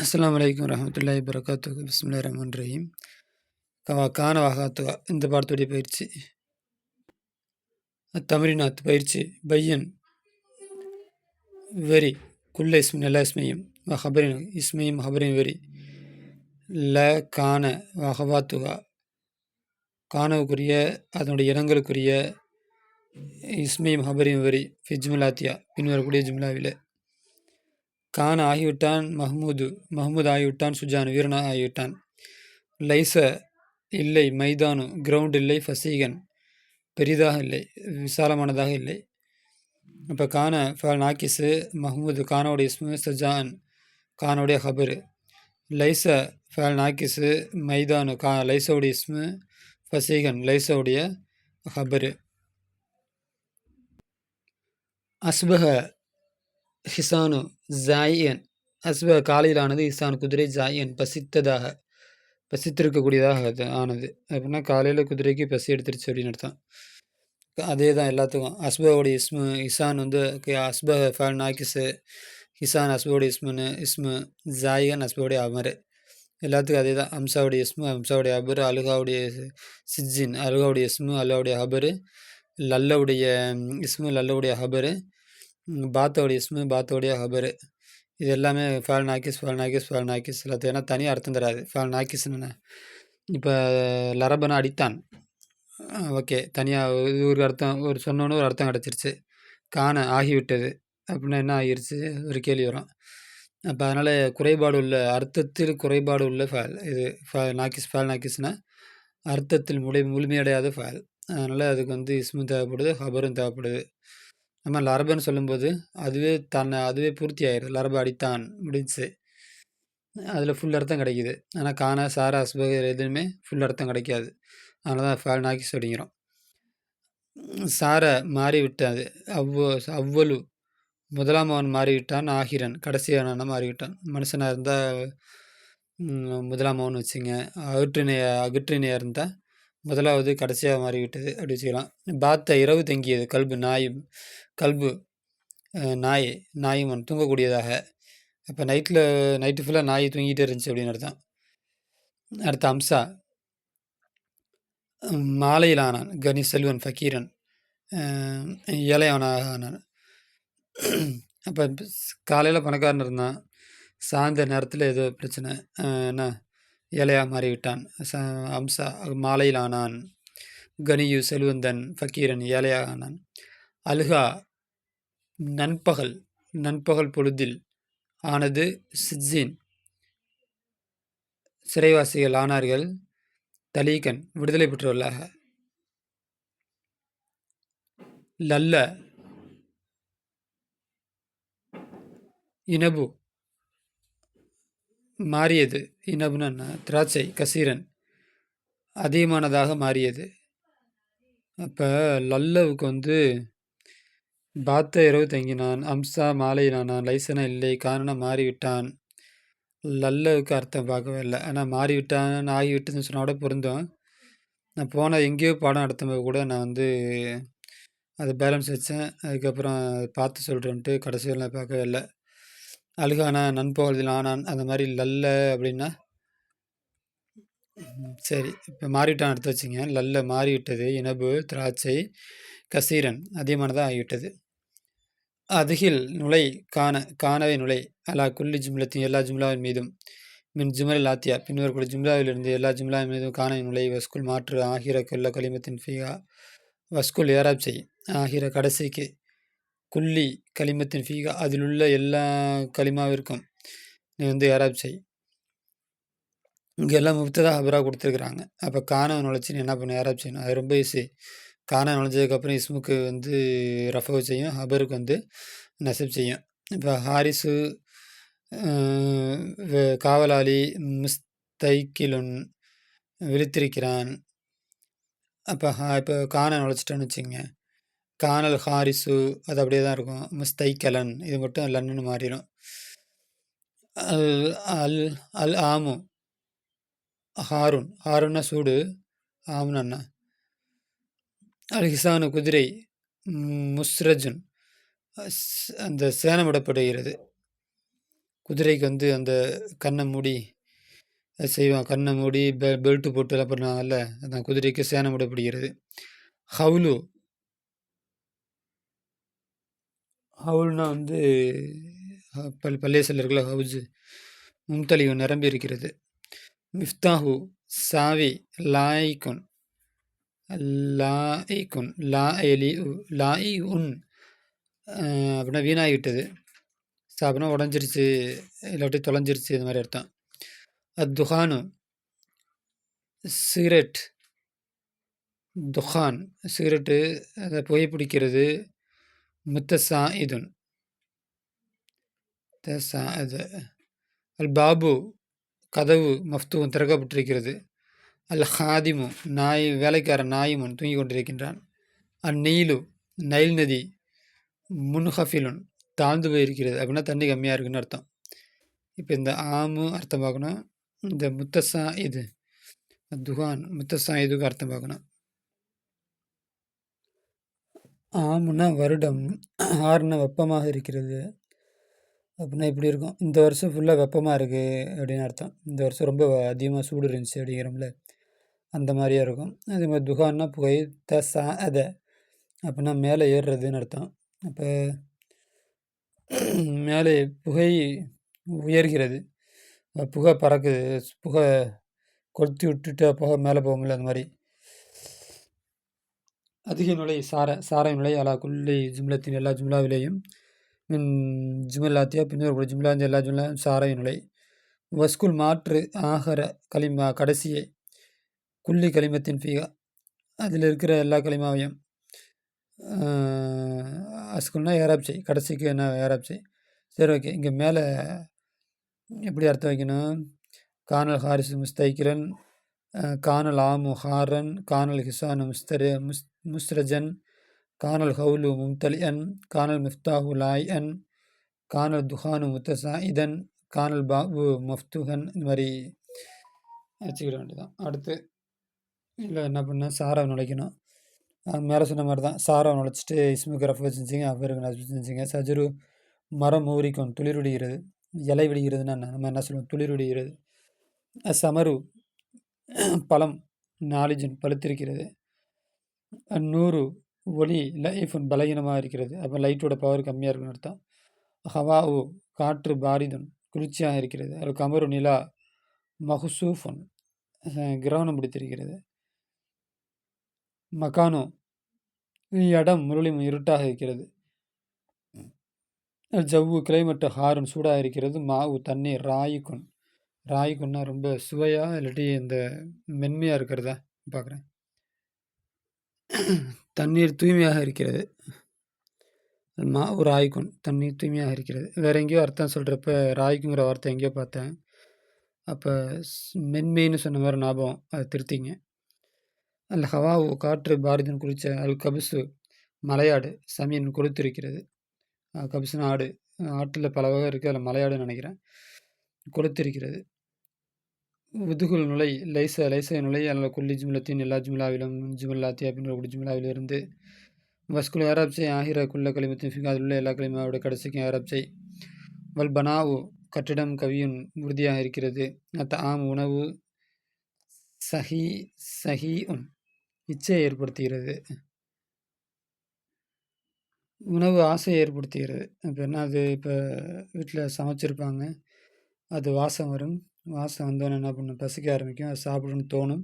அஸ்ஸலாமு அலைக்கும் வரஹ்மத்துல்லாஹி வபரகாத்துஹு. பிஸ்மில்லாஹிர் ரஹ்மானிர் ரஹீம். கான வகாத்துகா இந்த பாடத்துடைய பயிற்சி. அத்தமரீனாத் பயிற்சி. பையன் வெரி குல்ல இஸ்மின் எல்லா இஸ்மையும் ஹபரின் இஸ்மையும் ஹபரின் வெரி ல கான வகவாத்துகா கானவுக்குரிய அதனுடைய இனங்களுக்குரிய இஸ்மையும் ஹபரின் வெரி ஃபி ஜும்லாத்தியா பின்வரக்கூடிய ஜும்லாவில் கான ஆகிவிட்டான் மஹமூத் ஆகிவிட்டான் சுஜான் வீரனாக ஆகிவிட்டான். லைச இல்லை மைதானு கிரவுண்ட் இல்லை ஃபசீகன் பெரிதாக இல்லை விசாலமானதாக இல்லை. இப்போ கான ஃபால் நாக்கிஸு மஹமூது கானோடைய இஸ்மு சஜான் கானோடைய ஹபரு லைச ஃபால் நாக்கிஸு மைதானு லைசோடைய இஸ்மு ஃபசீகன் லைசோடைய ஹபரு. அஸ்பஹ ஹிசானு ஜாயன் அஸ்பஹ காலையிலானது ஹிசான் குதிரை ஜாயன் பசித்திருக்கக்கூடியதாக ஆனது. அப்படின்னா காலையில் குதிரைக்கு பசி எடுத்துருச்சு அப்படின்னு அர்த்தம். அதே தான் எல்லாத்துக்கும். அஸ்பஹோடைய இஸ்மு இசான் வந்து அஸ்பஹ ஃபால் நாக்கிஸு ஹிசான் அஸ்பஹோடைய இஸ்மு ஜாயன் அஸ்பஹோடைய அமரு எல்லாத்துக்கும் அதே தான். அம்சாவுடைய இஸ்மு அம்சாவுடைய அபரு அலுகாவுடைய சிஜின் அலுகாவுடைய இஸ்மு அல்லாவுடைய ஹபரு லல்லவுடைய இஸ்மு லல்லவுடைய ஹபரு பாத்தோடைய இஸ்மு பாத்தோடைய ஹபரு. இது எல்லாமே ஃபால் நாக்கிஸ் எல்லாத்தையும் ஏன்னா தனியாக அர்த்தம் தராது. ஃபால் நாக்கிஸ்ன்னு இப்போ லரபனா அடித்தான், ஓகே, தனியாக ஒரு அர்த்தம் ஒரு சொன்னோன்னு ஒரு அர்த்தம் கிடச்சிருச்சு. காண ஆகிவிட்டது அப்படின்னா என்ன ஆகிருச்சு ஒரு கேள்வி வரும். அப்போ அதனால் குறைபாடு உள்ள அர்த்தத்தில் குறைபாடு உள்ள ஃபால் இது ஃபால் நாக்கிஸ்னால் அர்த்தத்தில் முழுமையடையாத ஃபால். அதனால் அதுக்கு வந்து இஸ்மு தேவைப்படுது, ஹபரும் தேவைப்படுது. நம்ம லரபன்னு சொல்லும்போது அதுவே பூர்த்தி ஆயிடுது. லரப அடித்தான் முடிஞ்சு அதில் ஃபுல் அர்த்தம் கிடைக்கிது. ஆனால் கானா சாரா அஸ்பக எதுவுமே ஃபுல் அர்த்தம் கிடைக்காது. அதனால தான் ஃபால் நாக்கிஸ் அப்படிங்கிறோம். சார மாறிவிட்டாது அவ்வளு முதலாம் அவன் மாறிவிட்டான். ஆகிரன் கடைசியான மாறிவிட்டான். மனுஷனாக இருந்தால் முதலாம் அவன் வச்சுங்க. அகற்றினையாக இருந்தால் முதலாவது கடைசியாக மாறிவிட்டது அப்படி வச்சுக்கலாம். பாத்த இரவு தங்கியது கல்பு நாயும் தூங்கக்கூடியதாக. அப்போ நைட்டு ஃபுல்லாக நாய் தூங்கிட்டே இருந்துச்சு அப்படின்னு அர்த்தம். அடுத்த அம்சா மாலையில் ஆனான். கனி செல்வன் ஃபக்கீரன் ஏழையானாக ஆனான். அப்போ காலையில் பணக்காரன் இருந்தான், சாயந்தர நேரத்தில் ஏதோ பிரச்சனை என்ன ஏழையாக மாறிவிட்டான். அம்சா மாலையில் ஆனான். கனியு செல்வந்தன் ஃபக்கீரன் ஏழையாக ஆனான். அல்ஹா நண்பகல் பொழுதில் ஆனது. சிஜ்ஜின் சிறைவாசிகள் ஆனார்கள். தலீகன் விடுதலை பெற்றவர்களாக. லல்ல இனபு மாறியது. இனபுன்னா திராட்சை கசீரன் அதிகமானதாக மாறியது. அப்போ லல்லவுக்கு வந்து பாத்த இரவு தங்கினான், அம்சா மாலையினானான், லைசனா இல்லை, காரணம் மாறிவிட்டான். லல்லவுக்கு அர்த்தம் பார்க்கவே இல்லை. ஆனால் மாறிவிட்டான் ஆகிவிட்டுன்னு சொன்னால் கூட பொருந்தும். நான் எங்கேயோ பாடம் நடத்தும்போது கூட நான் வந்து அது பேலன்ஸ் வச்சேன். அதுக்கப்புறம் பார்த்து சொல்கிறேன்ட்டு கடைசியில் நான் பார்க்கவே இல்லை. அழுகானா நண்பகலில் ஆனான் அந்த மாதிரி லல்ல அப்படின்னா சரி. இப்போ மாறிவிட்டான் எடுத்து வச்சுங்க. லல்ல மாறிவிட்டது. இனபு திராட்சை கசீரன் அதிகமானதாக ஆகிவிட்டது. அதுகில் நுழை காணவே நுழை அலா குல்லி ஜும்லத்தின் எல்லா ஜும்லாவின் மீதும் மின் ஜுமல் லாத்தியா பின்வரக்கூடிய ஜும்லாவிலிருந்து எல்லா ஜும்லாவின் மீதும் காண நுழை வஸ்குல் மாற்று ஆகிற கொல்ல கலிமத்தின் ஃபீகா வஸ்குல் ஏராப் செய் ஆகிற கடைசிக்கு குல்லி கலிமத்தின் ஃபீகா அதில் உள்ள எல்லா கலிமாவிற்கும் நீ வந்து ஏராப் செய். இங்கே எல்லாம் முப்ததா ஹபராக கொடுத்துருக்குறாங்க. அப்போ காண நுழைச்சின்னு என்ன பண்ண ஏராப் செய்யணும். அது ரொம்ப ஈஸி. காண நுழைஞ்சதுக்கப்புறம் இஸ்முக்கு வந்து ரஃபவு செய்யும், ஹபருக்கு வந்து நசப் செய்யும். இப்போ ஹாரிசு காவலாளி முஸ்தைக்கிலுன் விழித்திருக்கிறான். அப்போ காண நுழைச்சிட்டோன்னு வச்சுங்க. கானல் ஹாரிசு அது அப்படியே தான் இருக்கும். முஸ்தைக்கலன் இது மட்டும் லன்னு மாறிடும். அல் ஆமு ஹாருன்னா சூடு, ஆமுன்னா அல் ஹிசானு குதிரை, முஸ்ரஜுன் அந்த சேனமிடப்படுகிறது. குதிரைக்கு வந்து அந்த கண்ணை மூடி செய்வான். கண்ணை மூடி பெல்ட்டு போட்டு எல்லாம் பண்ணுவாங்கல்ல, அதான் குதிரைக்கு சேணம் மூட பிடிக்கிறது. ஹவுலு ஹவுல்னா வந்து பல்லேசல் இருக்குல்ல, ஹவுஜு மும்தலிவு நிரம்பி இருக்கிறது. மிஃப்தாஹு சாவி லாயிக்குன் லாயிக்குன் லாயலி லாயி உன் அப்படின்னா வீணாகிவிட்டது. அப்படின்னா உடஞ்சிருச்சு, இல்லாட்டி தொலைஞ்சிருச்சு, இது மாதிரி அர்த்தம். துஹானு சிகரெட் துஹான் சிகரெட்டு அதை புகைப்பிடிக்கிறது. முத்தசா இதுன் அது அல் பாபு கதவு மஃப்துவன் திறக்கப்பட்டிருக்கிறது. அல் ஹாதிமு நாய் வேலைக்காரன் நாயிமுன் தூங்கி கொண்டிருக்கின்றான். அந்நீலு நைல் நதி முன்ஹஃபிலுன் தாழ்ந்து போயிருக்கிறது, அப்படின்னா தண்ணி கம்மியாக இருக்குன்னு அர்த்தம். இப்போ இந்த ஆமு அர்த்தம் பார்க்கணும். இந்த முத்தசா இது துஹான் முத்தசா இதுக்கு அர்த்தம் பார்க்கணும். ஆமுன்னா வருடம், ஆறுனா வெப்பமாக இருக்கிறது அப்படின்னா இப்படி இருக்கும். இந்த வருஷம் ஃபுல்லாக வெப்பமாக இருக்குது அப்படின்னு அர்த்தம். இந்த வருஷம் ரொம்ப அதிகமாக சூடு இருந்துச்சு அப்படிங்கிறோம்ல, அந்த மாதிரியா இருக்கும். அதே மாதிரி துஹான்னா புகை. சா அதை அப்படின்னா மேலே ஏறுறதுன்னு அர்த்தம். அப்போ மேலே புகை உயர்கிறது, புகை பறக்குது, புகை கொளுத்தி விட்டுட்டு புகை மேலே போகும்ல, அந்த மாதிரி. அதிக நுழை சாரை நுழை அலா குள்ளி ஜும்லத்தின் எல்லா ஜும்லாவிலேயும் மின் ஜுமல்லாத்தியா பின்னர் ஜும்லா இந்த எல்லா ஜும்லா சாரை நுழை. வஸ்குல் மாற்று ஆகர களிமா கடைசியை குள்ளி களிமத்தின் ஃபீகா அதில் இருக்கிற எல்லா களிமாவையும் அஸ்குல்னா ஏராப் செய், கடைசிக்கு என்ன ஏராப் செய். சரி, ஓகே. இங்கே மேலே எப்படி அர்த்தம் வைக்கணும்? கானல் ஹாரிசு முஸ்தைக்கிரன், கானல் ஆமு ஹாரன், கானல் ஹிசானு முஸ்ரஜன், கானல் ஹவுலு மும்தலியன், கானல் மிஃப்தாஹு லாயன், கானல் துஹானு முத்தசாயிதன், கானல் பாபு மஃப்துஹன். இந்த மாதிரி வச்சுக்கிட வேண்டியதான். அடுத்து இல்லை என்ன பண்ண சாரை நுழைக்கணும். மேலே சொன்ன மாதிரி தான். சாரை நுழைச்சிட்டு இஸ்முக்கு ரஃப செஞ்சுங்க, அஃபருக்கு நஸ்பு செஞ்சுங்க. சஜரு மரம் ஊறிக்கும் துளிர் விடுகிறது. இலை விடுகிறதுன்னா நம்ம என்ன சொல்லுவோம்? துளிர் விடுகிறது. சமரு பழம் நாலிஜன் பழுத்திருக்கிறது. நூறு ஒளி லைஃபுன் பலகீனமாக இருக்கிறது, அப்போ லைட்டோட பவர் கம்மியாக இருக்குன்னு அர்த்தம். ஹவாவு காற்று பாரிதன் குளிர்ச்சியாக இருக்கிறது. அது கமரு நிலா மஹசூஃபுன் கிரகணம் பிடித்திருக்கிறது. மகானோ இடம் முரளியும் இருட்டாக இருக்கிறது. ஜவ்வு கிளைமேட்டு ஹாரன் சூடாக இருக்கிறது. மாவு தண்ணீர் ராய்க்குன்னா ரொம்ப சுவையாக இல்லாட்டி இந்த மென்மையாக இருக்கிறதா பார்க்குறேன். தண்ணீர் தூய்மையாக இருக்கிறது. மாவு ராய்க்குன் தண்ணீர் தூய்மையாக இருக்கிறது. வேற எங்கேயோ அர்த்தம் சொல்கிறப்ப ராய்க்குங்கிற வார்த்தை எங்கேயோ பார்த்தேன். அப்போ மென்மைன்னு சொன்ன மாதிரி ஞாபகம், அதை திருத்திங்க. அல் ஹவாவு காற்று பாரதின் குறித்த அல் கபுசு மலையாடு சமீன் கொளுத்திருக்கிறது. கபுசுன்னு ஆடு, ஆட்டில் பல வகை இருக்குது, அதில் மலையாடுன்னு நினைக்கிறேன். கொளுத்திருக்கிறது. உதுகுல் நுழை லைச நுழை அல்ல குள்ளி ஜும்லத்தின் எல்லா ஜும்லாவிலும் ஜுமல்லாத்தி அப்படின்ற ஒரு ஜும்லாவிலிருந்து. வஸ்குல் ஏராப்சை ஆகிற குள்ள களிமத்தின் ஃபிகா அதில் உள்ள எல்லா களிமாவோட கடைசிக்கும் ஏராப்சை. வல் பனாவு கட்டிடம் கவியும் உறுதியாக இருக்கிறது. ஆம் உணவு சஹி உன் இச்சையை ஏற்படுத்துகிறது, உணவு ஆசையை ஏற்படுத்துகிறது. இப்போ என்ன, அது இப்போ வீட்டில் சமைச்சிருப்பாங்க, அது வாசம் வரும், வாசம் வந்தோன்னே என்ன பண்ணும், பசிக்க ஆரம்பிக்கும், அது சாப்பிடணும்னு தோணும்.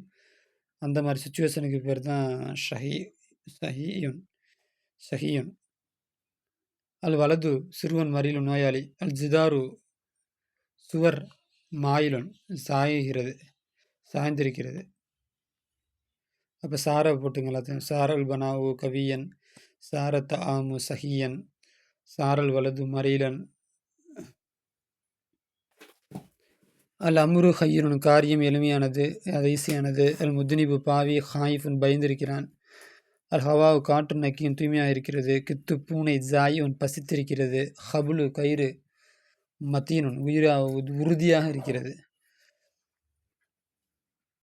அந்த மாதிரி சுச்சுவேஷனுக்கு பேர் தான் ஷஹியுன். அல் வலது சிறுவன் மறியலும் நோயாளி. அல் ஜிதாரு சுவர் மாயிலுன் சாய்ந்திருக்கிறது. அப்போ சாரை போட்டுங்க எல்லாத்தையும். சாரல் பனாவு கவியன், சாரத் ஆமு சஹியன், சாரல் வலது மறியலன். அல் அம்ரு ஹையனுன் காரியம் எளிமையானது, அது ஈஸியானது. அல் முத்னிபு பாவி ஹாயிஃபுன் பயந்திருக்கிறான். அல் ஹவாவு காற்று நக்கியும் தூய்மையாக இருக்கிறது. கித்து பூனை ஜாயுன் பசித்திருக்கிறது. ஹபுலு கயிறு மத்தீனுன் உறுதியாக இருக்கிறது.